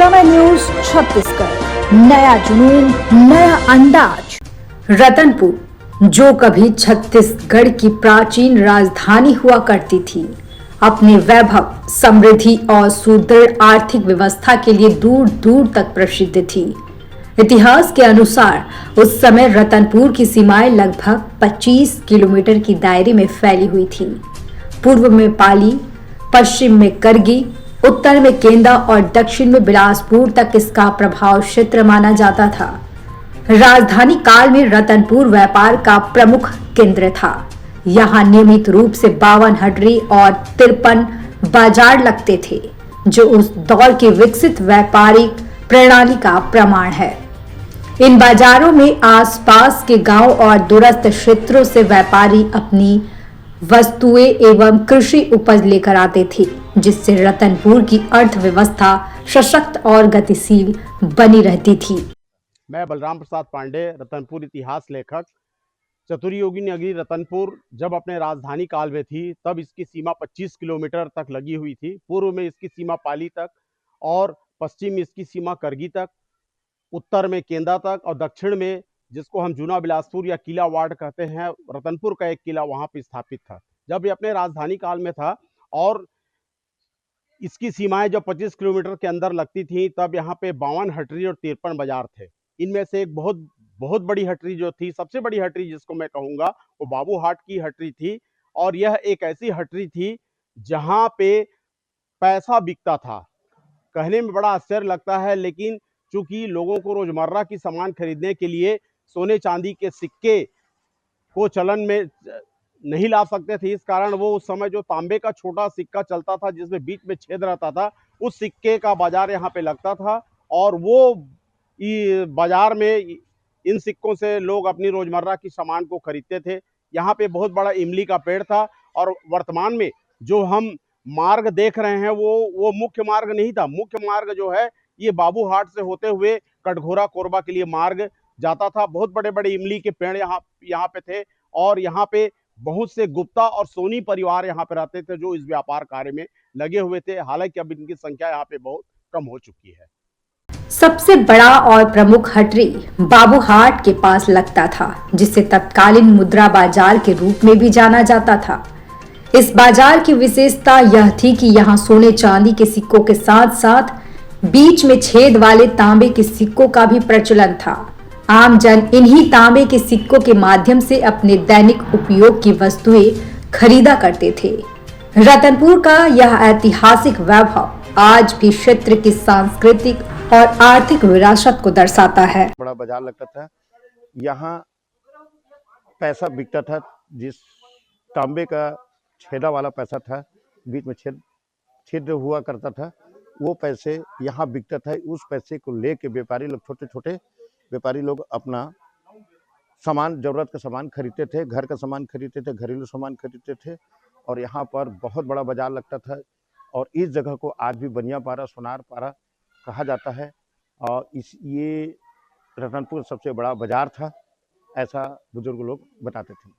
समय न्यूज छत्तीसगढ़, नया जुनून, नया अंदाज। रतनपुर जो कभी छत्तीसगढ़ की प्राचीन राजधानी हुआ करती थी, अपने वैभव, समृद्धि और सुदृढ़ आर्थिक व्यवस्था के लिए दूर दूर तक प्रसिद्ध थी। इतिहास के अनुसार उस समय रतनपुर की सीमाएं लगभग 25 किलोमीटर की दायरे में फैली हुई थी। पूर्व में पाली, पश्चिम में करगी, उत्तर में केंदा और दक्षिण में बिलासपुर तक इसका प्रभाव क्षेत्र माना जाता था। राजधानी काल में रतनपुर व्यापार का प्रमुख केंद्र था। यहाँ नियमित रूप से 52 हटरी और 53 बाजार लगते थे, जो उस दौर की विकसित व्यापारिक प्रणाली का प्रमाण है। इन बाजारों में आसपास के गांव और दूरस्थ क्षेत्रों से व्यापारी अपनी वस्तुएं एवं कृषि उपज लेकर आते थे, जिससे रतनपुर की अर्थव्यवस्था सशक्त और गतिशील बनी रहती थी। मैं बलराम प्रसाद पांडे, रतनपुर इतिहास लेखक। चतुर्युगी नगरी रतनपुर जब अपने राजधानी काल में थी, तब इसकी सीमा 25 किलोमीटर तक लगी हुई थी। पूर्व में इसकी सीमा पाली तक और पश्चिम में इसकी सीमा करगी तक, उत्तर में केंदा तक और दक्षिण में, जिसको हम जूना बिलासपुर या किला वार्ड कहते हैं, रतनपुर का एक किला वहां पर स्थापित था जब ये अपने राजधानी काल में था। और इसकी सीमाएं जब 25 किलोमीटर के अंदर लगती थी, तब यहाँ पे 52 हटरी और 53 बाजार थे। इनमें से एक बहुत बहुत बड़ी हटरी जो थी, सबसे बड़ी हटरी जिसको मैं कहूँगा, वो बाबू हाट की हटरी थी। और यह एक ऐसी हटरी थी जहाँ पे पैसा बिकता था। कहने में बड़ा आश्चर्य लगता है, लेकिन चूंकि लोगों को रोजमर्रा की सामान खरीदने के लिए सोने चांदी के सिक्के को चलन में नहीं ला सकते थे, इस कारण वो उस समय जो तांबे का छोटा सिक्का चलता था, जिसमें बीच में छेद रहता था, उस सिक्के का बाजार यहाँ पे लगता था। और वो बाजार में इन सिक्कों से लोग अपनी रोजमर्रा की सामान को खरीदते थे। यहाँ पे बहुत बड़ा इमली का पेड़ था। और वर्तमान में जो हम मार्ग देख रहे हैं, वो मुख्य मार्ग नहीं था। मुख्य मार्ग जो है, ये बाबू हाट से होते हुए कटघोरा कोरबा के लिए मार्ग जाता था। बहुत बड़े बड़े इमली के पेड़ यहाँ पे थे। और यहाँ पे बहुत से गुप्ता और सोनी परिवार यहाँ पे रहते थे, जो इस व्यापार कार्य में लगे हुए थे। हालांकि अब इनकी संख्या यहाँ पे बहुत कम हो चुकी है। सबसे बड़ा और प्रमुख हटरी बाबू हाट के पास लगता था, जिसे तत्कालीन मुद्रा बाजार के रूप में भी जाना जाता था। इस बाजार की विशेषता यह थी कि यहाँ सोने चांदी के सिक्कों के साथ साथ बीच में छेद वाले तांबे के सिक्कों का भी प्रचलन था। आम जन इन्हीं तांबे के सिक्कों के माध्यम से अपने दैनिक उपयोग की वस्तुएं खरीदा करते थे। रतनपुर का यह ऐतिहासिक वैभव आज भी क्षेत्र की सांस्कृतिक और आर्थिक विरासत को दर्शाता है। बड़ा बाजार लगता था, यहाँ पैसा बिकता था। जिस तांबे का छेदा वाला पैसा था, बीच में छेद हुआ करता था, वो पैसे यहाँ बिकता था। उस पैसे को लेके व्यापारी लोग, छोटे छोटे व्यापारी लोग अपना सामान, जरूरत का सामान खरीदते थे, घर का सामान खरीदते थे, घरेलू सामान खरीदते थे। और यहाँ पर बहुत बड़ा बाजार लगता था। और इस जगह को आज भी बनिया पारा, सोनार पारा कहा जाता है। और ये रतनपुर सबसे बड़ा बाजार था, ऐसा बुजुर्ग लोग बताते थे।